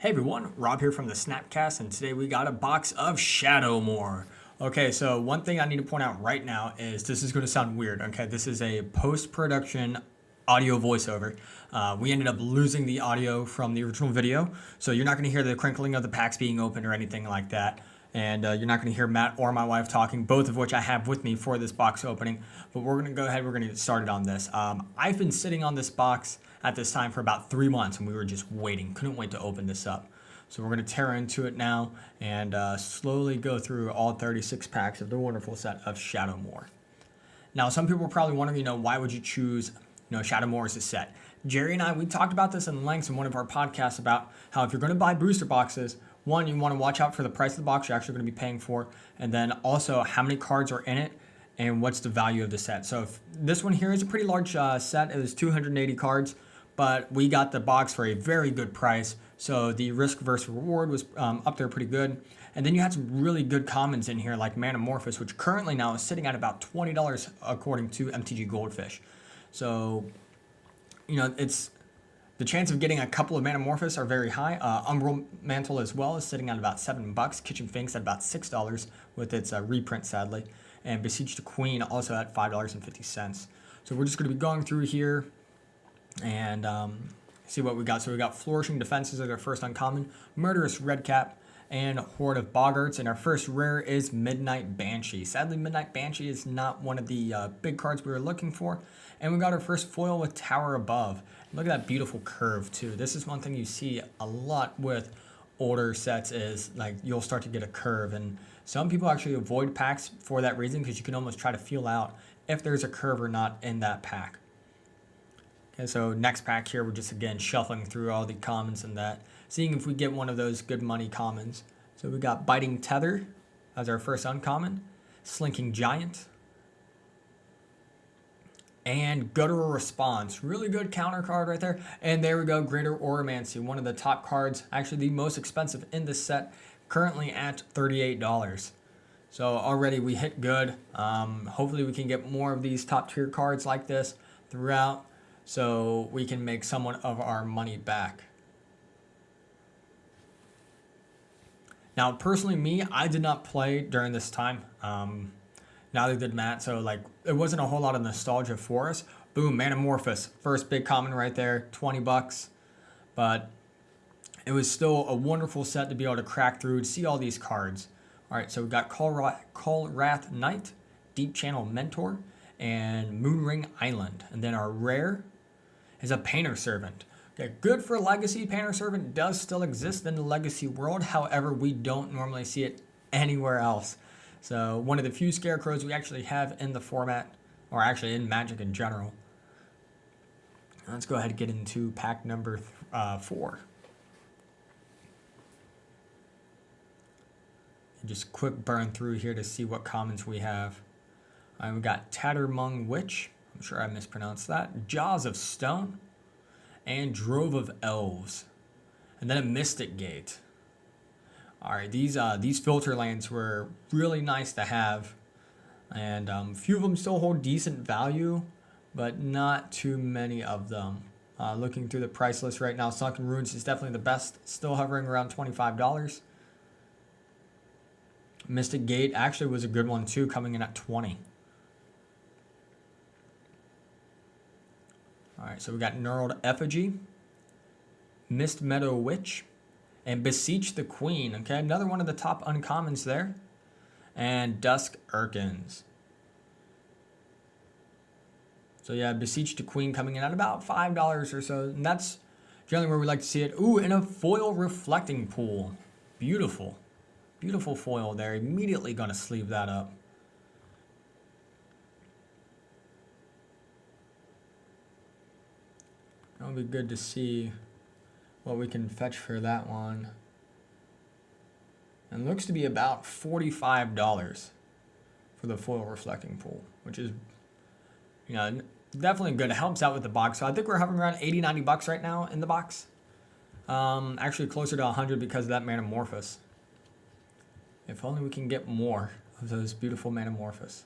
Hey everyone, Rob here from the SnapCast, and today we got a box of Shadowmoor. Okay, so one thing I need to point out right now is this is going to sound weird. Okay, this is a post-production audio voiceover. We ended up losing the audio from the original video, so you're not going to hear the crinkling of the packs being opened or anything like that. And you're not going to hear Matt or my wife talking, both of which I have with me for this box opening. But we're going to go ahead, we're going to get started on this. I've been sitting on this box at this time for about 3 months, and we were just waiting. Couldn't wait to open this up. So we're going to tear into it now and slowly go through all 36 packs of the wonderful set of Shadowmoor. Now, some people are probably wondering, why would you choose, Shadowmoor as a set? Jerry and I, we talked about this in length in one of our podcasts about how if you're going to buy booster boxes, one, you want to watch out for the price of the box you're actually going to be paying for, and then also how many cards are in it and what's the value of the set. So if this one here is a pretty large set. It was 280 cards, but we got the box for a very good price. So the risk versus reward was up there pretty good. And then you had some really good commons in here like Manamorphous, which currently now is sitting at about $20 according to MTG Goldfish. So, it's the chance of getting a couple of Manamorphous are very high. Umbral Mantle as well is sitting at about $7. Kitchen Finks at about $6 with its reprint, sadly. And Beseech the Queen also at $5.50. So we're just going to be going through here and see what we got. So we got Flourishing Defenses as our first uncommon, Murderous Redcap, and Horde of Boggarts. And our first rare is Midnight Banshee. Sadly, Midnight Banshee is not one of the big cards we were looking for. And we got our first foil with Tower Above. Look at that beautiful curve too. This is one thing you see a lot with older sets is like you'll start to get a curve, and some people actually avoid packs for that reason because you can almost try to feel out if there's a curve or not in that pack. Okay, so next pack here, we're just again shuffling through all the commons and that, seeing if we get one of those good money commons. So we got Biting Tether as our first uncommon, Slinking Giant, and Guttural Response. Really good counter card right there. And there we go, Greater Oromancy, one of the top cards, actually the most expensive in this set, currently at $38. So already we hit good. Hopefully we can get more of these top tier cards like this throughout so we can make somewhat of our money back. Now, personally, me, I did not play during this time. Neither did Matt, so it wasn't a whole lot of nostalgia for us. Boom, Manamorphous, first big common right there, $20. But it was still a wonderful set to be able to crack through to see all these cards. All right, so we got Callwrath Knight, Deep Channel Mentor, and Moonring Island. And then our rare is a Painter Servant. Okay, good for Legacy. Painter Servant does still exist in the Legacy world. However, we don't normally see it anywhere else. So one of the few Scarecrows we actually have in the format, or actually in Magic in general. Let's go ahead and get into pack number 4. Just quick burn through here to see what commons we have. We got Tattermung Witch. I'm sure I mispronounced that. Jaws of Stone. And Drove of Elves. And then a Mystic Gate. Alright, these filter lands were really nice to have. And a few of them still hold decent value, but not too many of them. Looking through the price list right now, Sunken Ruins is definitely the best, still hovering around $25. Mystic Gate actually was a good one too, coming in at $20. Alright, so we got Knurled Effigy, Mist Meadow Witch, and Beseech the Queen. Okay, another one of the top uncommons there. And Dusk Urkins. So yeah, Beseech the Queen coming in at about $5 or so. And that's generally where we like to see it. Ooh, in a foil reflecting pool. Beautiful. Beautiful foil there. Immediately going to sleeve that up. That'll be good to see what we can fetch for that one. And looks to be about $45 for the foil reflecting pool, which is, definitely good. It helps out with the box. So I think we're hovering around $80-$90 right now in the box. Actually closer to 100 because of that Manamorphous. If only we can get more of those beautiful Manamorphous.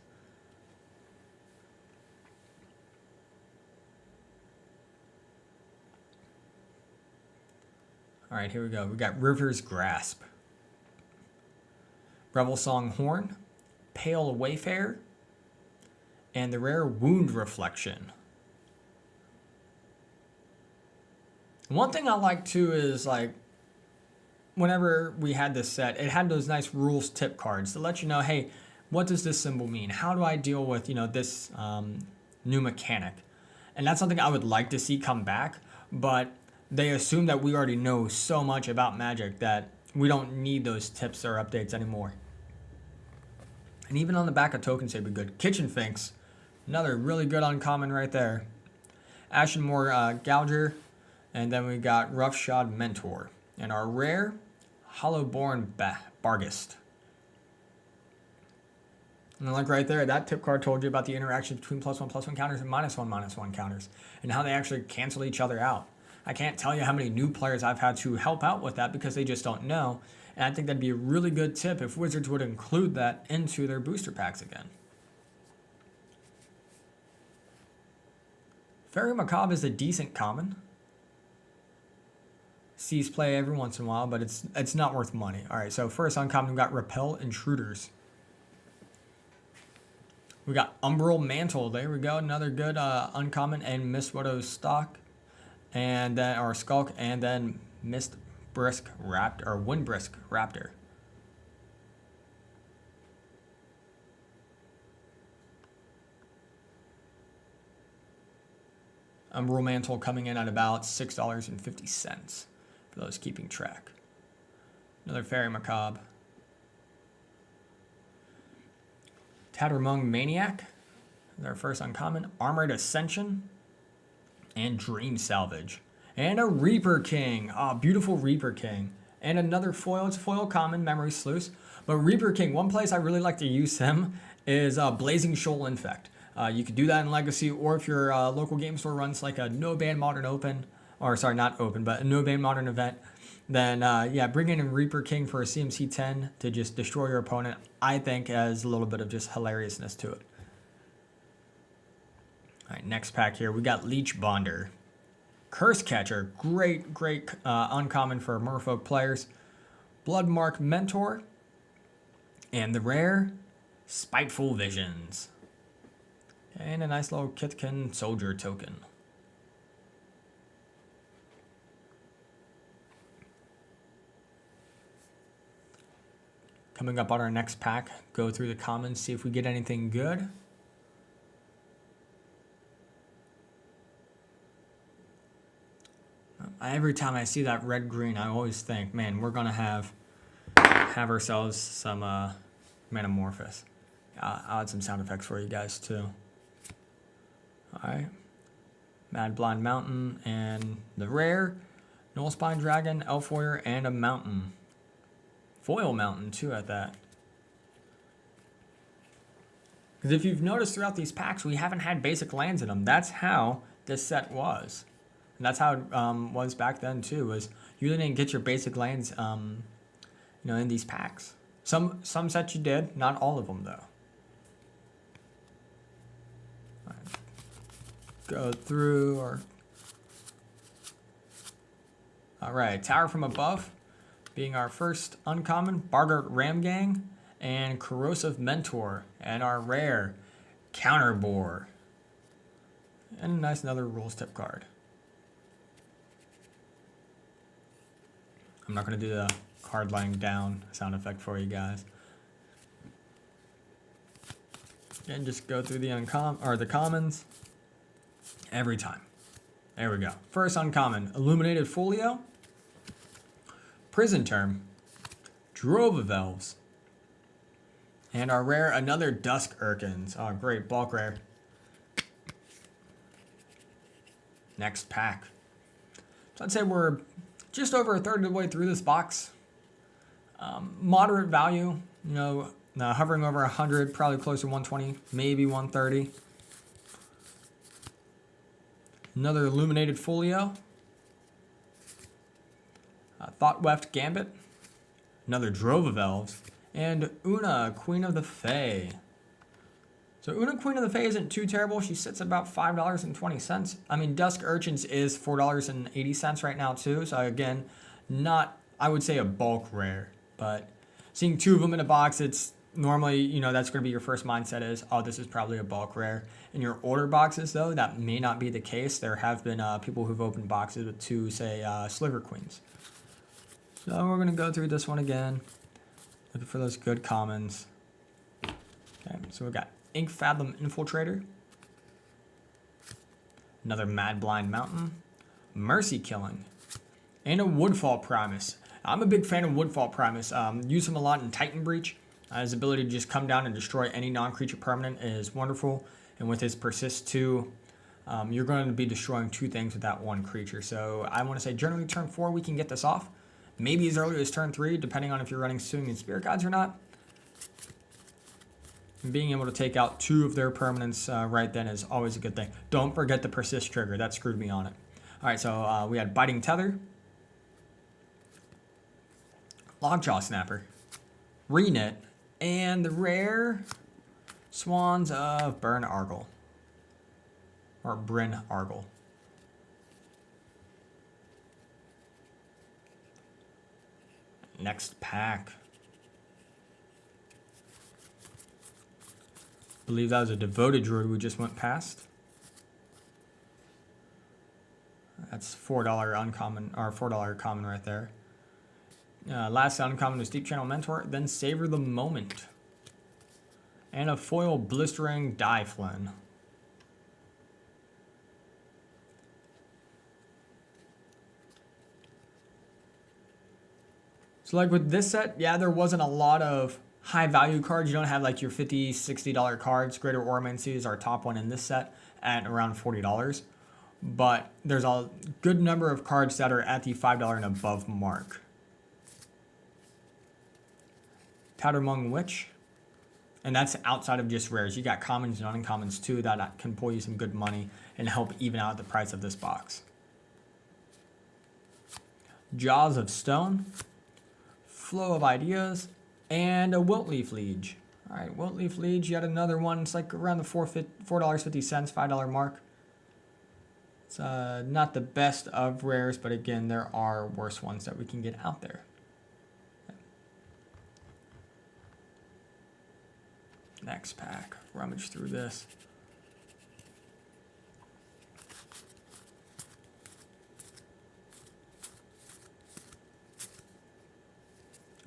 All right, here we go. We got River's Grasp, Revel Song Horn, Pale Wayfarer, and the rare Wound Reflection. One thing I like too is like whenever we had this set, it had those nice rules tip cards to let you know, hey, what does this symbol mean? How do I deal with, this new mechanic? And that's something I would like to see come back, but they assume that we already know so much about Magic that we don't need those tips or updates anymore. And even on the back of tokens, they'd be good. Kitchen Finks, another really good uncommon right there. Ashenmoor Gouger, and then we got Roughshod Mentor. And our rare, Hollowborn Barghest. And like right there, that tip card told you about the interaction between +1/+1 counters and -1/-1 counters, and how they actually cancel each other out. I can't tell you how many new players I've had to help out with that because they just don't know. And I think that'd be a really good tip if Wizards would include that into their booster packs again. Fairy Macabre is a decent common. Sees play every once in a while, but it's not worth money. All right, so first uncommon, we got Repel Intruders. We got Umbral Mantle. There we go, another good uncommon, and Mistwidow's Stock, and then our Skulk, and then Windbrisk Raptor. Umbral Mantle coming in at about $6.50 for those keeping track. Another Fairy Macabre. Tattermung Maniac, their first uncommon. Armored Ascension, and Dream Salvage. And a Reaper King. Beautiful Reaper King. And another foil. It's a foil common, Memory Sluice. But Reaper King, one place I really like to use him is Blazing Shoal Infect. You could do that in Legacy, or if your local game store runs like a no-ban modern open, or sorry, not open, but a no-ban modern event, then bring in a Reaper King for a CMC 10 to just destroy your opponent. I think has a little bit of just hilariousness to it. All right, next pack here, we got Leech Bonder. Curse Catcher, great uncommon for Merfolk players. Bloodmark Mentor, and the rare Spiteful Visions. And a nice little Kithkin Soldier token. Coming up on our next pack, go through the commons, see if we get anything good. Every time I see that red-green, I always think, man, we're going to have ourselves some Metamorphosis. I'll add some sound effects for you guys, too. Alright. Mad Blind Mountain, and the rare Nullspine Dragon, Elf Warrior, and a Mountain. Foil Mountain, too, at that. Because if you've noticed throughout these packs, we haven't had basic lands in them. That's how this set was. And that's how it was back then, too, was you really didn't get your basic lands in these packs. Some sets you did, not all of them, though. Go through all right, Tower from Above being our first uncommon, Bargart Ramgang, and Corrosive Mentor, and our rare Counterbore, and a nice another rules tip card. I'm not going to do the card laying down sound effect for you guys. And just go through the commons every time. There we go. First uncommon, Illuminated Folio, Prison Term, Drove of Elves, and our rare, another Dusk Urkins. Oh, great, bulk rare. Next pack. So I'd say we're just over a third of the way through this box. Moderate value, hovering over 100, probably closer to 120, maybe 130. Another Illuminated Folio. Thoughtweft Gambit. Another Drove of Elves. And Una, Queen of the Fae. So Una, Queen of the Fae isn't too terrible. She sits at about $5.20. I mean, Dusk Urchins is $4.80 right now, too. So again, Not, I would say, a bulk rare, but seeing 2 of them in a box, it's normally, you know, that's going to be your first mindset is, oh, this is probably a bulk rare. In your older boxes, though, that may not be the case. There have been people who've opened boxes with 2, say, Sliver Queens. So we're going to go through this one again, looking for those good commons. Okay, so we've got Ink Fathom Infiltrator, another Mad Blind Mountain, Mercy Killing, and a Woodfall Primus. I'm a big fan of Woodfall Primus. Use him a lot in Titan Breach. His ability to just come down and destroy any non-creature permanent is wonderful. And with his Persist 2, you're going to be destroying 2 things with that 1 creature. So I want to say generally turn 4 we can get this off. Maybe as early as turn 3, depending on if you're running Swinging Spirit Guides or not. And being able to take out 2 of their permanents right then is always a good thing. Don't forget the Persist trigger. That screwed me on it. Alright, so we had Biting Tether, Lockjaw Snapper, Reknit, and the rare Swans of Bryn Argyle. Or Bryn Argyle. Next pack. I believe that was a Devoted Druid we just went past. That's $4 uncommon, or $4 common right there. Last uncommon was Deep Channel Mentor, then Savor the Moment. And a foil Blistering Dieflin. So like with this set, yeah, there wasn't a lot of high value cards. You don't have like your $50, $60 cards. Greater Ormancy is our top one in this set at around $40. But there's a good number of cards that are at the $5 and above mark. Tattermung Witch. And that's outside of just rares. You got commons and uncommons too that can pull you some good money and help even out the price of this box. Jaws of Stone. Flow of Ideas. And a Wiltleaf Liege. Alright, Wiltleaf Liege, yet another one. It's like around the $4.50, $5 mark. It's not the best of rares, but again, there are worse ones that we can get out there. Next pack. Rummage through this.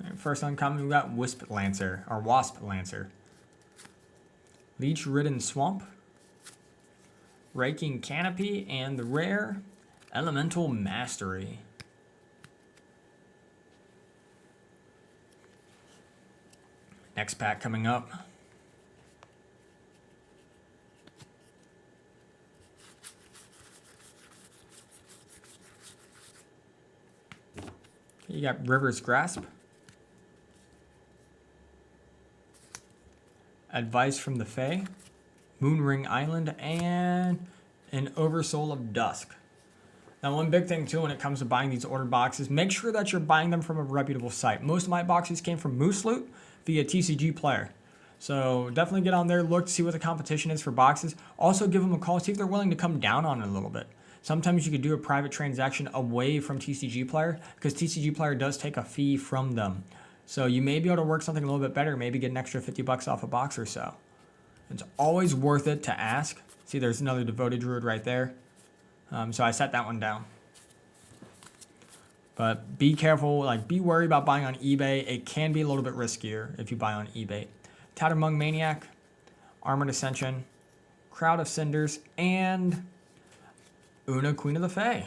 Right, first uncommon, we got Wasp Lancer. Leech Ridden Swamp. Raking Canopy, and the rare Elemental Mastery. Next pack coming up. You got River's Grasp. Advice from the Fae. Moonring Island, and an Oversoul of Dusk. Now, one big thing too when it comes to buying these ordered boxes, make sure that you're buying them from a reputable site. Most of my boxes came from Moose Loot via TCG Player. So definitely get on there, look, see what the competition is for boxes. Also give them a call, see if they're willing to come down on it a little bit. Sometimes you could do a private transaction away from TCG Player because TCG Player does take a fee from them. So you may be able to work something a little bit better, maybe get an extra $50 off a box or so. It's always worth it to ask. See, there's another Devoted Druid right there. So I set that one down. But be careful, like be worried about buying on eBay. It can be a little bit riskier if you buy on eBay. Tattermung Maniac, Armored Ascension, Crowd of Cinders, and Una, Queen of the Fae.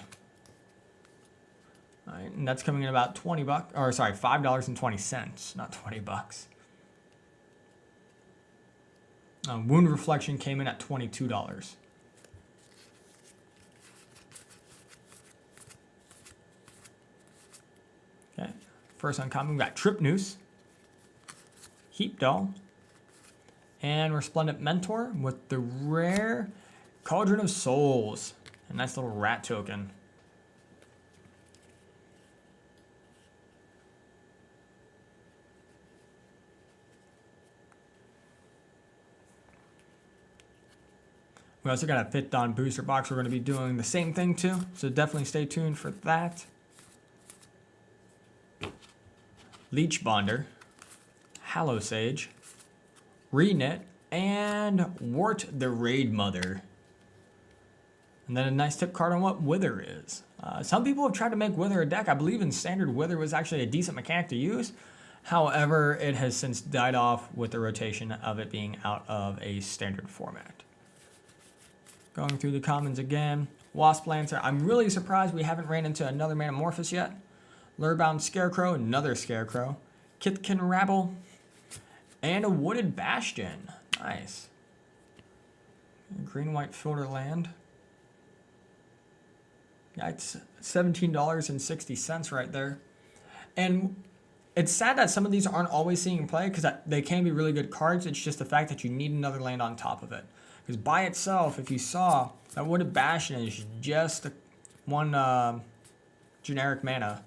All right, and that's coming in about $20, or sorry, $5.20, not $20. Wound Reflection came in at $22. Okay, first uncommon, we got Trip Noose, Heap Doll, and Resplendent Mentor with the rare Cauldron of Souls. A nice little rat token. We also got a Fit Dawn booster box. We're going to be doing the same thing too, so definitely stay tuned for that. Leech Bonder, Hallow Sage, Reknit, and Wart the Raid Mother. And then a nice tip card on what Wither is. Some people have tried to make Wither a deck. I believe in Standard Wither was actually a decent mechanic to use. However, it has since died off with the rotation of it being out of a Standard format. Going through the commons again. Wasp Lancer. I'm really surprised we haven't ran into another Manamorphous yet. Lurebound Scarecrow, another Scarecrow. Kithkin Rabble, and a Wooded Bastion. Nice. Green-white filter land. Yeah, it's $17.60 right there. And it's sad that some of these aren't always seeing play because they can be really good cards. It's just the fact that you need another land on top of it. Because by itself, if you saw, that Wooded Bastion is just one generic mana.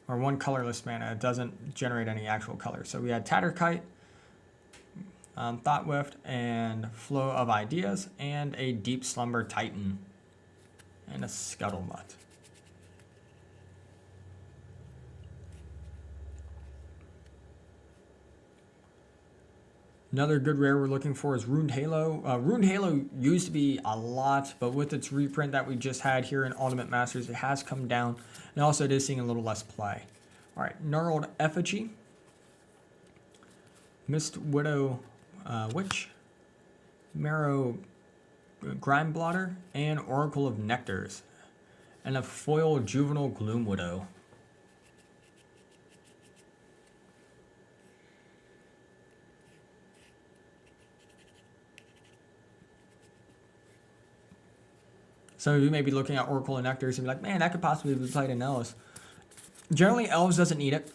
Or one colorless mana. It doesn't generate any actual color. So we had Tatterkite, Thoughtwift, and Flow of Ideas, and a Deep Slumber Titan, and a Scuttlebutt. Another good rare we're looking for is Runed Halo. Runed Halo used to be a lot, but with its reprint that we just had here in Ultimate Masters, it has come down. And also it is seeing a little less play. All right, Gnarled Effigy, Mist Widow Witch, Marrow Grime Blotter, and Oracle of Nectars, and a foil Juvenile Gloom Widow. Some of you may be looking at Oracle of Nectars and be like, man, that could possibly be played in Elves. Generally, Elves doesn't need it.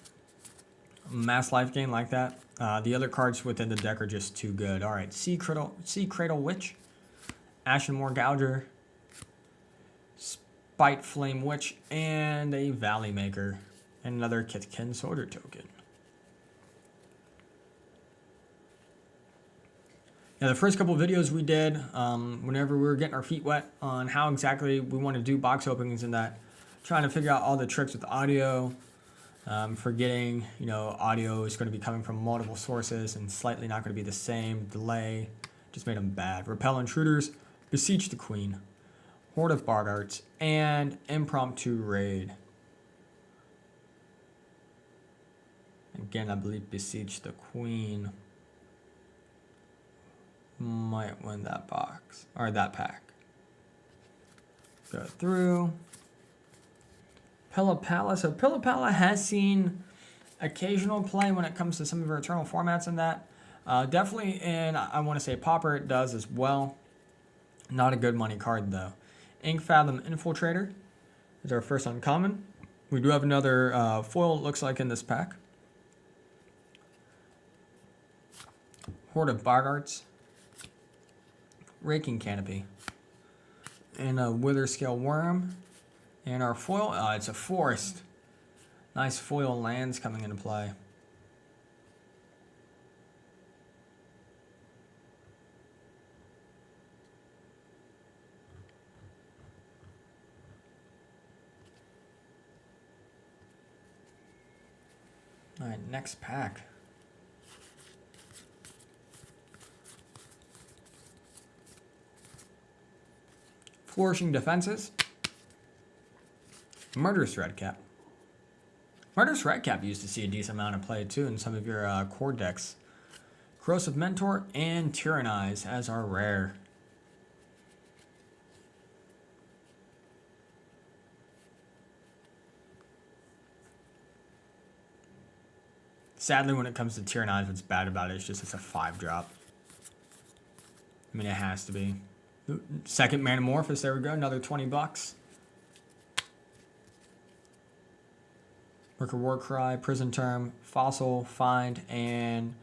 Mass life gain like that. The other cards within the deck are just too good. All right, Sea Cradle Witch, Ashenmoor Gouger, Spite Flame Witch, and a Valley Maker, and another Kithkin Soldier token. Yeah, the first couple of videos we did, whenever we were getting our feet wet on how exactly we want to do box openings and that, trying to figure out all the tricks with audio, forgetting, audio is going to be coming from multiple sources and slightly not going to be the same, delay, just made them bad. Repel Intruders, Beseech the Queen, Horde of Bardarts, and Impromptu Raid. Again, I believe Beseech the Queen might win that box, or that pack. Go through. Pillapala. So Pillapala has seen occasional play when it comes to some of our Eternal formats and that. Definitely in, I want to say Pauper it does as well. Not a good money card though. Ink Fathom Infiltrator is our first uncommon. We do have another foil, it looks like, in this pack. Horde of Bardarts, Raking Canopy, and a Witherscale Worm, and our foil, it's a Forest. Nice foil lands coming into play. All right, next pack. Flourishing Defenses, Murderous Redcap. Murderous Redcap used to see a decent amount of play too in some of your core decks. Corrosive Mentor and Tyrannize as our rare. Sadly, when it comes to Tyrannize, what's bad about it is just it's a 5-drop. I mean, it has to be. Second Manamorphous, there we go, another $20. Worker Warcry, Prison Term, Fossil, Find, and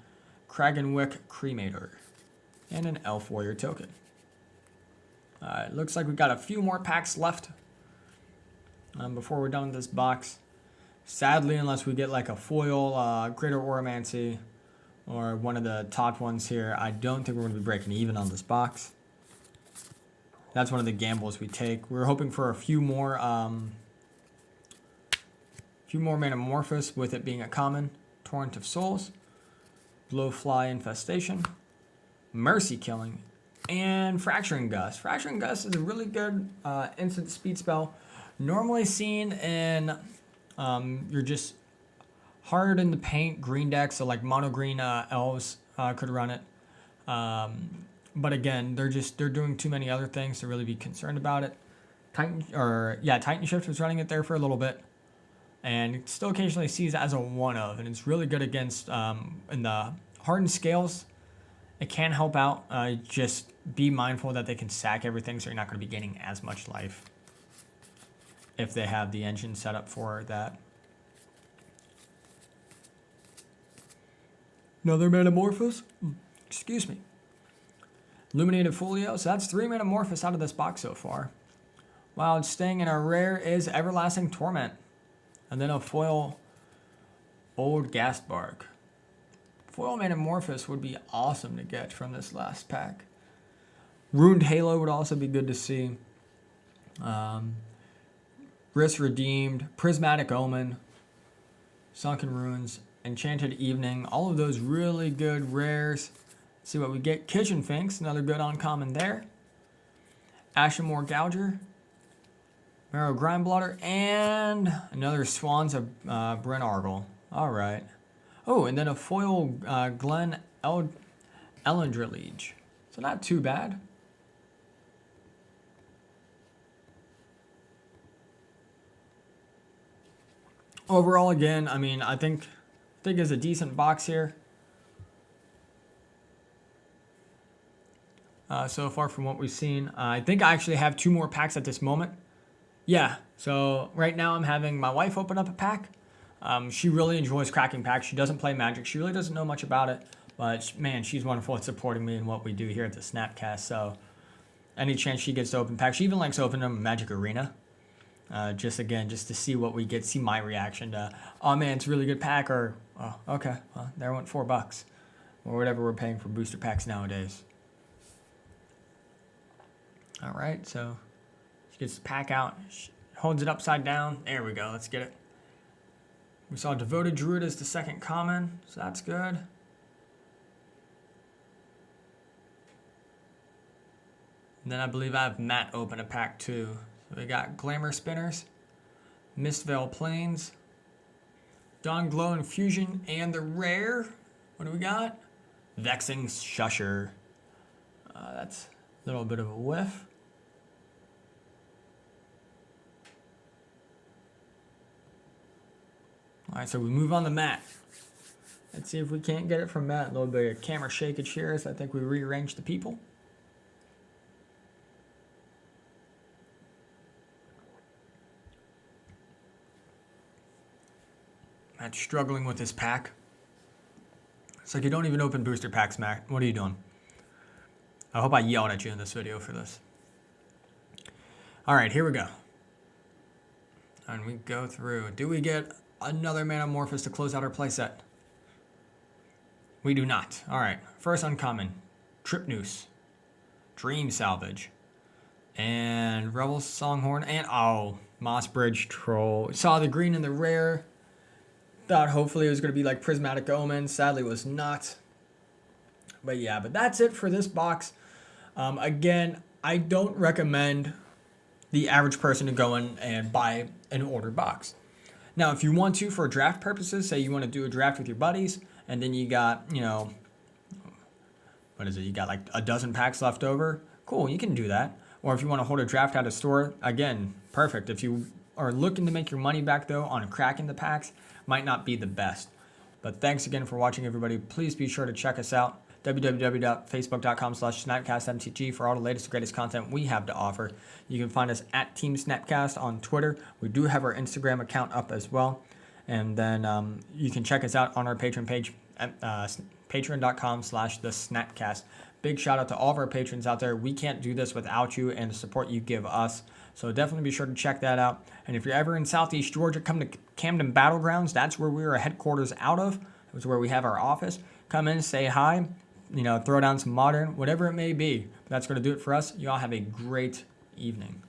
Kragenwick Cremator. And an Elf Warrior token. It looks like we've got a few more packs left before we're done with this box. Sadly, unless we get like a foil Greater Oromancy or one of the top ones here, I don't think we're going to be breaking even on this box. That's one of the gambles we take. We're hoping for a few more few more Metamorphosis with it being a common. Torrent of Souls. Blowfly Infestation. Mercy Killing. And Fracturing Gust. Fracturing Gust is a really good instant speed spell. Normally seen in you're just hard in the paint green decks, so like mono green elves could run it. But again, they're doing too many other things to really be concerned about it. Titan Shift was running it there for a little bit, and it still occasionally sees it as a one of, and it's really good against in the hardened scales. It can help out. Just be mindful that they can sack everything, so you're not going to be gaining as much life if they have the engine set up for that. Another Metamorphosis. Excuse me. Illuminated Folio. So that's 3 Metamorphosis out of this box so far. While it's staying in our rare is Everlasting Torment. And then a foil Old Ghastbark. Foil Metamorphosis would be awesome to get from this last pack. Ruined Halo would also be good to see. Risk Redeemed, Prismatic Omen, Sunken Ruins, Enchanted Evening, all of those really good rares. Let's see what we get. Kitchen Finks, another good uncommon there. Shadowmoor Gouger, Marrow Grindblotter, and another Swans of Bryn Argyle. All right. Oh, and then a foil Glen Elendra Liege. So not too bad. Overall, again, I mean, I think it's a decent box here. So far from what we've seen. I think I actually have 2 more packs at this moment. Yeah, so right now I'm having my wife open up a pack. She really enjoys cracking packs. She doesn't play Magic. She really doesn't know much about it. But, man, she's wonderful at supporting me in what we do here at the SnapCast. So any chance she gets to open packs, she even likes to open them in Magic Arena. Just to see what we get, see my reaction to, oh man, it's a really good pack, or, oh, okay, well, there went $4, or whatever we're paying for booster packs nowadays. All right, so she gets the pack out, she holds it upside down. There we go, let's get it. We saw Devoted Druid as the second common, so that's good. And then I believe I have Matt open a pack too. So we got Glamour Spinners, Mistveil Plains, Dawn Glow Infusion, and the rare, what do we got? Vexing Shusher. That's a little bit of a whiff. All right, so we move on to Matt. Let's see if we can't get it from Matt. A little bit of camera shakeage here as I think we rearrange the people. Matt's struggling with this pack. It's like you don't even open booster packs, Matt. What are you doing? I hope I yelled at you in this video for this. All right, here we go. And we go through. Do we get another Metamorphosis to close out our playset? We do not. All right, first uncommon. Trip Noose, Dream Salvage, and Rebel Songhorn, and Moss Bridge Troll. Saw the green in the rare. Thought hopefully it was going to be like Prismatic Omen. Sadly, it was not. But yeah, but that's it for this box. Again, I don't recommend the average person to go in and buy an ordered box. Now, if you want to, for draft purposes, say you want to do a draft with your buddies, and then you got, what is it? You got like a dozen packs left over. Cool, you can do that. Or if you want to hold a draft out of store, again, perfect. If you are looking to make your money back, though, on cracking the packs, might not be the best. But thanks again for watching, everybody. Please be sure to check us out, www.facebook.com/SnapCastMTG, for all the latest and greatest content we have to offer. You can find us at Team SnapCast on Twitter. We do have our Instagram account up as well. And then you can check us out on our Patreon page at patreon.com/TheSnapCast. Big shout out to all of our patrons out there. We can't do this without you and the support you give us. So definitely be sure to check that out. And if you're ever in Southeast Georgia, come to Camden Battlegrounds. That's where we are headquarters out of. That's where we have our office. Come in, say hi, throw down some modern, whatever it may be. That's going to do it for us. You all have a great evening.